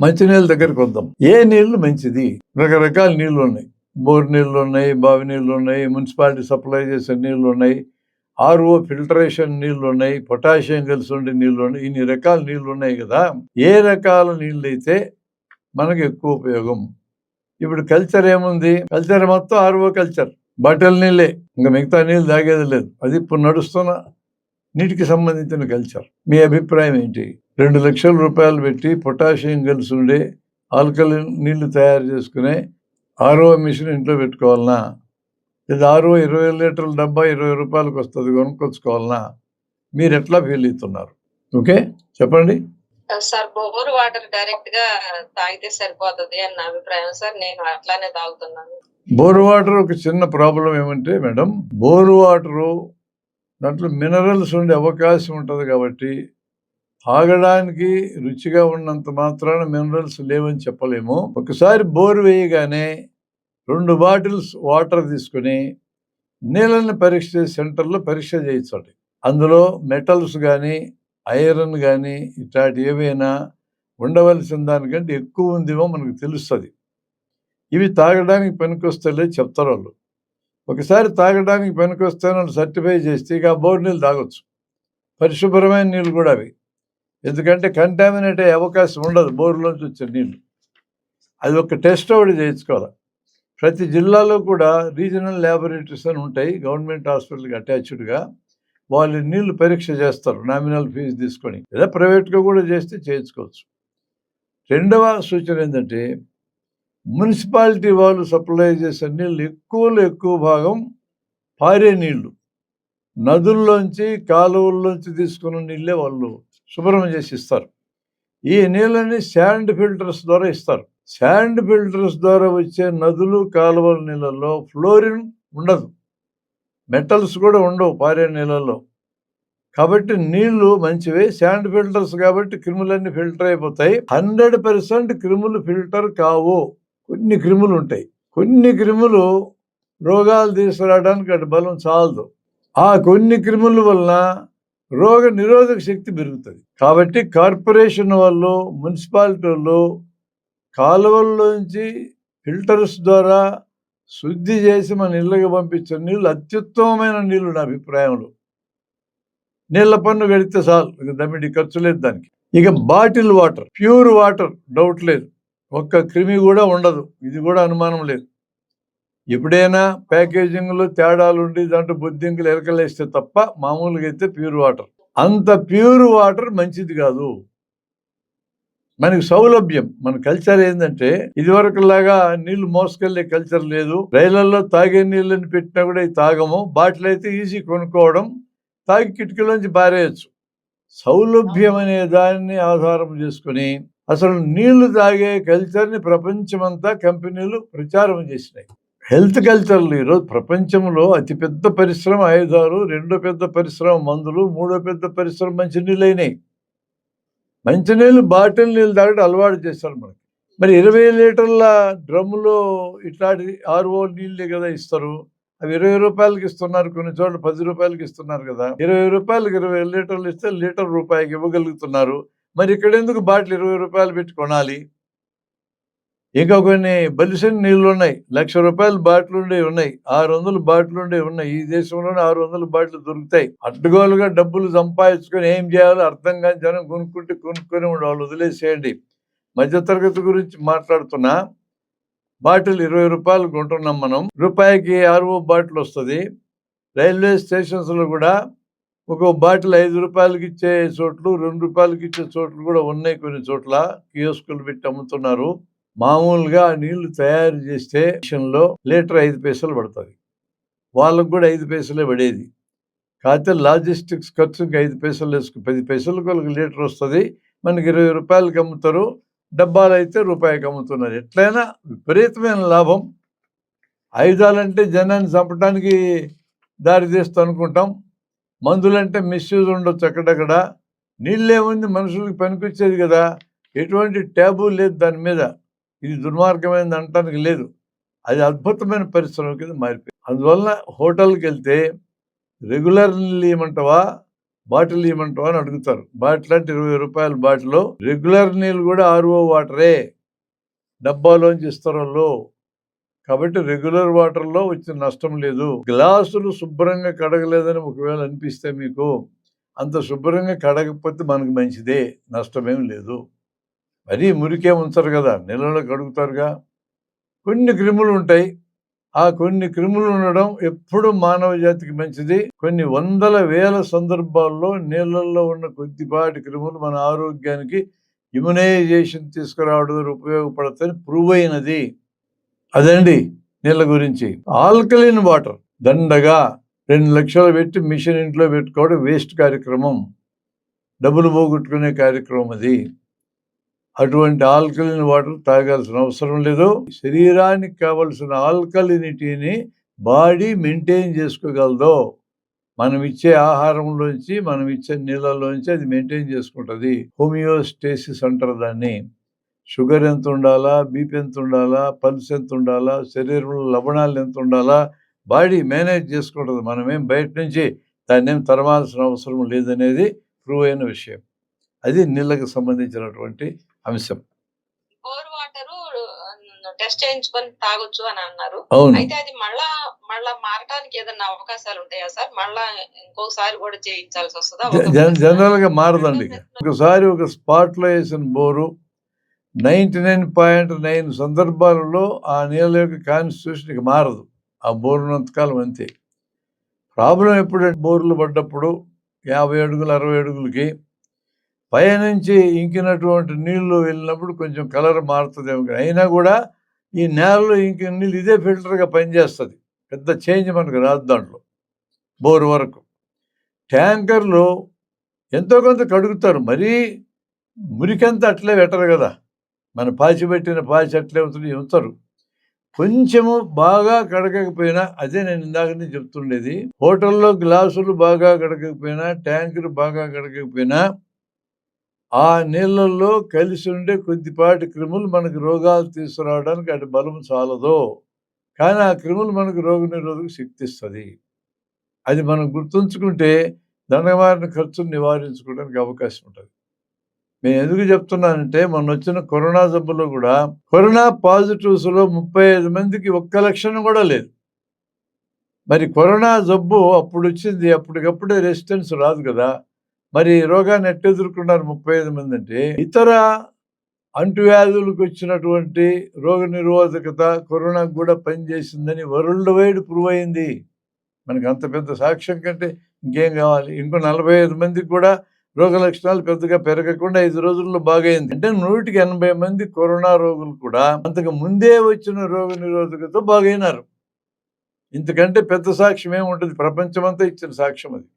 మంచినీళ్ళ దగ్గరికి వద్దాం. ఏ నీళ్లు మంచిది? రకరకాల నీళ్లు ఉన్నాయి. బోర్ నీళ్లు ఉన్నాయి, బావి నీళ్లు ఉన్నాయి, మున్సిపాలిటీ సప్లై చేసే నీళ్లు ఉన్నాయి, ఆర్ఓ ఫిల్టరేషన్ నీళ్లు ఉన్నాయి, పొటాషియం కలిసి ఉండే నీళ్లు ఉన్నాయి. ఇన్ని రకాల నీళ్లు ఉన్నాయి కదా. ఏ రకాల నీళ్ళు అయితే మనకు ఎక్కువ ఉపయోగం? ఇప్పుడు కల్చర్ ఏముంది? కల్చర్ మొత్తం ఆర్ఓ కల్చర్, బాటిల్ నీళ్ళే, ఇంకా మిగతా నీళ్ళు తాగేది లేదు. అది ఇప్పుడు నడుస్తున్న నీటికి సంబంధించిన కల్చర్. మీ అభిప్రాయం ఏంటి? 2 లక్షల రూపాయలు పెట్టి పొటాషియం కలిసి ఉండే ఆల్కలిన్ నీళ్లు తయారు చేసుకునే ఆర్ఓ మిషన్ ఇంట్లో పెట్టుకోవాలనా? లేదా ఆర్ఓ 20 లీటర్ల డబ్బా 20 రూపాయలకు వస్తుంది, కొనుక్కొచ్చుకోవాలనా? మీరు ఎట్లా ఫీల్ అవుతున్నారు? ఓకే, చెప్పండి సార్. బోర్ వాటర్ డైరెక్ట్ గా తాగితే సరిపోతుంది అని నా అభిప్రాయం సార్. నేను అట్లానే తాగుతున్నాను. బోర్ వాటర్ ఒక చిన్న ప్రాబ్లం ఏమంటే మేడం, బోర్ వాటరు దాంట్లో మినరల్స్ ఉండే అవకాశం ఉంటుంది కాబట్టి తాగడానికి రుచిగా ఉన్నంత మాత్రాన మినరల్స్ లేవని చెప్పలేము. ఒకసారి బోర్ వేయగానే 2 బాటిల్స్ వాటర్ తీసుకుని నీళ్ళని పరీక్ష చేసే సెంటర్లో పరీక్ష చేయించండి. అందులో మెటల్స్ కానీ ఐరన్ కానీ ఇట్లాంటి ఏవైనా ఉండవలసిన దానికంటే ఎక్కువ ఉందేమో మనకు తెలుస్తుంది. ఇవి తాగడానికి పనికొస్తలే చెప్తారు వాళ్ళు. ఒకసారి తాగడానికి పనికొస్తానని సర్టిఫై చేస్తే ఇక బోర్ నీళ్ళు తాగొచ్చు. పరిశుభ్రమైన నీళ్ళు కూడా అవి, ఎందుకంటే కంటామినేట్ అయ్యే అవకాశం ఉండదు బోర్లోంచి వచ్చే నీళ్ళు. అది ఒక టెస్ట్ ఒకటి చేయించుకోవాలి. ప్రతి జిల్లాలో కూడా రీజనల్ ల్యాబొరేటరీస్ అని ఉంటాయి, గవర్నమెంట్ హాస్పిటల్కి అటాచ్డ్గా. వాళ్ళు నీళ్లు పరీక్ష చేస్తారు నామినల్ ఫీజు తీసుకొని, లేదా ప్రైవేట్గా కూడా చేస్తే చేయించుకోవచ్చు. రెండవ సూచన ఏంటంటే, మున్సిపాలిటీ వాళ్ళు సప్లై చేసే నీళ్ళు ఎక్కువ భాగం పారే నీళ్లు, నదుల్లోంచి కాలువల్లోంచి తీసుకున్న నీళ్ళే వాళ్ళు శుభ్రం చేసి ఇస్తారు. ఈ నీళ్ళని శాండ్ ఫిల్టర్స్ ద్వారా ఇస్తారు. శాండ్ ఫిల్టర్స్ ద్వారా వచ్చే నదులు కాలువల నీళ్ళల్లో ఫ్లోరిన్ ఉండదు, మెటల్స్ కూడా ఉండవు పారే నీళ్ళల్లో. కాబట్టి నీళ్లు మంచివే, శాండ్ ఫిల్టర్స్ కాబట్టి క్రిములన్నీ ఫిల్టర్ అయిపోతాయి. 100% క్రిములు ఫిల్టర్ కావు. కొన్ని క్రిములు ఉంటాయి. కొన్ని క్రిములు రోగాలు తీసుకురావడానికి అటు బలం చాలదు. ఆ కొన్ని క్రిముల వలన రోగ నిరోధక శక్తి పెరుగుతుంది. కాబట్టి కార్పొరేషన్ వాళ్ళు, మున్సిపాలిటీ వాళ్ళు కాలువల్లోంచి ఫిల్టర్స్ ద్వారా శుద్ధి చేసి మన ఇళ్ళకి పంపించే నీళ్ళు అత్యుత్తమమైన నీళ్లు నా అభిప్రాయంలో. నీళ్ల పన్ను కడితే చాలు, ఇక దమ్మిడి ఖర్చు లేదు దానికి. ఇక bottle water, pure water, doubt లేదు, ఒక్క క్రిమి కూడా ఉండదు, ఇది కూడా అనుమానం లేదు. ఎప్పుడైనా ప్యాకేజింగ్లో తేడాలు ఉండి దాంట్లో బొద్దింకలు ఎలకలేస్తే తప్ప మామూలుగా అయితే ప్యూర్ వాటర్. అంత ప్యూర్ వాటర్ మంచిది కాదు. మనకి సౌలభ్యం, మన కల్చర్ ఏంటంటే ఇదివరకులాగా నీళ్లు మోసుకెళ్లే కల్చర్ లేదు. రైళ్లలో తాగే నీళ్ళని పెట్టినా కూడా ఇది తాగము. బాటిల్ అయితే ఈజీ కొనుక్కోవడం, తాగి కిటికీలోంచి పారేయచ్చు. సౌలభ్యం అనే దాన్ని ఆధారం చేసుకుని అసలు నీళ్లు తాగే కల్చర్ని ప్రపంచమంతా కంపెనీలు ప్రచారం చేసినాయి. హెల్త్ కల్చర్లు ఈరోజు ప్రపంచంలో అతిపెద్ద పరిశ్రమ ఆయుధాలు, రెండో పెద్ద పరిశ్రమ మందులు, మూడో పెద్ద పరిశ్రమ మంచినీళ్ళు అయినాయి. మంచినీళ్ళు బాటిల్ నీళ్ళు తాగడం అలవాటు చేస్తారు మనకి. మరి 20 లీటర్ల డ్రమ్ములో ఇట్లాంటి ఆర్ఓ నీళ్ళే కదా ఇస్తారు. అవి 20 రూపాయలకి ఇస్తున్నారు, కొన్ని చోట్ల 10 రూపాయలకి ఇస్తున్నారు కదా. 20 రూపాయలకి 20 లీటర్లు ఇస్తే లీటర్ రూపాయికి ఇవ్వగలుగుతున్నారు. మరి ఇక్కడ ఎందుకు బాటిల్ 20 రూపాయలు పెట్టి కొనాలి? ఇంకా కొన్ని బలిసిన నీళ్ళు ఉన్నాయి, 1,00,000 రూపాయల బాటిల్ ఉండేవి ఉన్నాయి, 600 బాటిల్ ఉండేవి ఉన్నాయి. ఈ దేశంలోనే 600 బాటిల్ దొరుకుతాయి. అడ్డగోలుగా డబ్బులు సంపాదించుకొని ఏం చేయాలో అర్థం కాని జనం కొనుక్కొని వాళ్ళు వదిలేసేయండి. మధ్యతరగతి గురించి మాట్లాడుతున్నా. బాటిల్ 20 రూపాయలు కొంటున్నాం మనం, రూపాయికి ఆర్ఓ బాటిల్ వస్తుంది. రైల్వే స్టేషన్స్లో కూడా ఒక బాటిల్ 5 రూపాయలకి ఇచ్చే చోట్లు, 2 రూపాయలకి ఇచ్చే చోట్లు కూడా ఉన్నాయి. కొన్ని చోట్ల కియోస్కులు పెట్టి అమ్ముతున్నారు. మామూలుగా నీళ్లు తయారు చేస్తే లో లీటర్ 5 పైసలు పడుతుంది. వాళ్ళకు కూడా 5 పైసలే పడేది. కాకపోతే లాజిస్టిక్స్ ఖర్చుకి 5 పైసలు వేసుకు 10 పైసలకు ఒక లీటర్ వస్తుంది. మనకి 20 రూపాయలకి అమ్ముతారు. డబ్బాలు అయితే రూపాయికి అమ్ముతున్నారు. ఎట్లయినా విపరీతమైన లాభం. ఆయుధాలంటే జనాన్ని చంపడానికి దారి తీస్తూ అనుకుంటాం. మందులంటే మిస్యూజ్ ఉండొచ్చు అక్కడక్కడ. నీళ్ళేముంది, మనుషులకి పనికొచ్చేది కదా. ఎటువంటి ట్యాబు లేదు దాని మీద. ఇది దుర్మార్గమైనది అనటానికి లేదు. అది అద్భుతమైన పరిశ్రమ కింద మారిపోయింది. అందువల్ల హోటల్కి వెళ్తే రెగ్యులర్ నీళ్ళు ఇవ్వమంటావా, బాటిల్ ఇవ్వమంటావు అని అడుగుతారు. బాటిల్ అంటే 20 రూపాయల బాటిల్. రెగ్యులర్ నీళ్ళు కూడా ఆర్ఓ వాటరే, డబ్బాలోంచి ఇస్తారు వాళ్ళు. కాబట్టి రెగ్యులర్ వాటర్లో వచ్చిన నష్టం లేదు. గ్లాసులు శుభ్రంగా కడగలేదని ఒకవేళ అనిపిస్తే మీకు, అంత శుభ్రంగా కడగకపోతే మనకు మంచిదే, నష్టమేం లేదు. మరీ మురికే ఉంచరు కదా, నీళ్ళలో కడుగుతారుగా. కొన్ని క్రిములు ఉంటాయి, ఆ కొన్ని క్రిములు ఉండడం ఎప్పుడు మానవ జాతికి మంచిది. కొన్ని వందల వేల సందర్భాల్లో నీళ్ళల్లో ఉన్న కొద్దిపాటి క్రిములు మన ఆరోగ్యానికి ఇమ్యునైజేషన్ తీసుకురావడం ఉపయోగపడతాయని ప్రూవ్ అయినది. అదండి నీళ్ళ గురించి. ఆల్కలిన్ వాటర్ దండగా 2 లక్షలు పెట్టి మిషన్ ఇంట్లో పెట్టుకోవడం వేస్ట్ కార్యక్రమం, డబ్బులు పోగొట్టుకునే కార్యక్రమం అది. అటువంటి ఆల్కలిన్ వాటర్ తాగాల్సిన అవసరం లేదు. శరీరానికి కావలసిన ఆల్కలినిటీని బాడీ మెయింటైన్ చేసుకోగలదు. మనం ఇచ్చే ఆహారంలోంచి, మనం ఇచ్చే నీళ్ళలోంచి అది మెయింటైన్ చేసుకుంటుంది. హోమియోస్టేసిస్ అంటారు దాన్ని. షుగర్ ఎంత ఉండాలా, బీపీ ఎంత ఉండాలా, పల్స్ ఎంత ఉండాలా, శరీరంలో లవణాలు ఎంత ఉండాలా, బాడీ మేనేజ్ చేసుకుంటుంది. మనమేం బయట నుంచి దాన్ని ఏం తరమాల్సిన అవసరం లేదనేది ప్రూవ్ అయిన విషయం. అది నీళ్ళకి సంబంధించినటువంటి అంశం. బోర్ వాటర్ టెస్ట్ చేయించుకొని తాగొచ్చు అని అన్నారు. అవును. అయితే అది మళ్ళా మారటానికి ఏదైనా అవకాశాలు ఉంటాయా సార్? మళ్ళా ఇంకోసారి కూడా చేయించాల్సి వస్తుందా? జనరల్ గా మారదండి. ఒకసారి ఒక స్పాట్ లో వేసిన బోరు 99.9 సందర్భాలలో ఆ నీళ్ళ యొక్క కాన్స్టిట్యూషన్ మారదు. ఆ బోరునంతకాలం అంతే. ప్రాబ్లం ఎప్పుడంటే బోర్లు పడ్డప్పుడు 50 అడుగులు 60 అడుగులకి పైనుంచి ఇంకినటువంటి నీళ్లు వెళ్ళినప్పుడు కొంచెం కలర్ మారుతుందేమో, అయినా కూడా ఈ నేలలో ఇంకిన నీళ్ళు ఇదే ఫిల్టర్గా పనిచేస్తుంది. పెద్ద చేంజ్ మనకు రాదు దాంట్లో. బోరు వరకు ట్యాంకర్లు ఎంతో కొంత కడుగుతారు, మరీ మురికంతా అట్లే పెట్టరు కదా. మన పాచి పెట్టిన పాచి అట్లే ఉంచరు. కొంచెము బాగా కడగకపోయినా, అదే నేను ఇందాక నుంచి చెప్తుండేది, హోటల్లో గ్లాసులు బాగా కడగకపోయినా, ట్యాంకులు బాగా కడగకపోయినా, ఆ నీళ్ళల్లో కలిసి ఉండే కొద్దిపాటి క్రిములు మనకు రోగాలు తీసుకురావడానికి అటు బలం చాలదు. కానీ ఆ క్రిములు మనకు రోగనిరోధక శక్తి ఇస్తుంది. అది మనం గుర్తుంచుకుంటే దండమారిన ఖర్చును నివారించుకోవడానికి అవకాశం ఉంటుంది. నేను ఎందుకు చెప్తున్నానంటే, మొన్న వచ్చిన కరోనా జబ్బులో కూడా కరోనా పాజిటివ్స్లో 35 మందికి ఒక్క లక్షణం కూడా లేదు. మరి కరోనా జబ్బు అప్పుడు వచ్చింది, అప్పటికప్పుడే రెసిస్టెన్స్ రాదు కదా. మరి రోగాన్ని ఎట్టెదుర్కొన్నారు 35 మంది అంటే, ఇతర అంటువ్యాధులకు వచ్చినటువంటి రోగ నిరోధకత కరోనాకు కూడా పనిచేసిందని వరల్డ్ వైడ్ ప్రూవ్ అయింది. మనకి అంత పెద్ద సాక్ష్యం కంటే ఇంకేం కావాలి? ఇంకో 45 మందికి కూడా రోగ లక్షణాలు పెద్దగా పెరగకుండా 5 రోజుల్లో బాగైంది. అంటే 100కి 80 మంది కరోనా రోగులు కూడా అంతకు ముందే వచ్చిన రోగ నిరోధకతో బాగైనారు. ఇంతకంటే పెద్ద సాక్ష్యం ఏముంటుంది? ప్రపంచమంతా ఇచ్చిన సాక్ష్యం అది.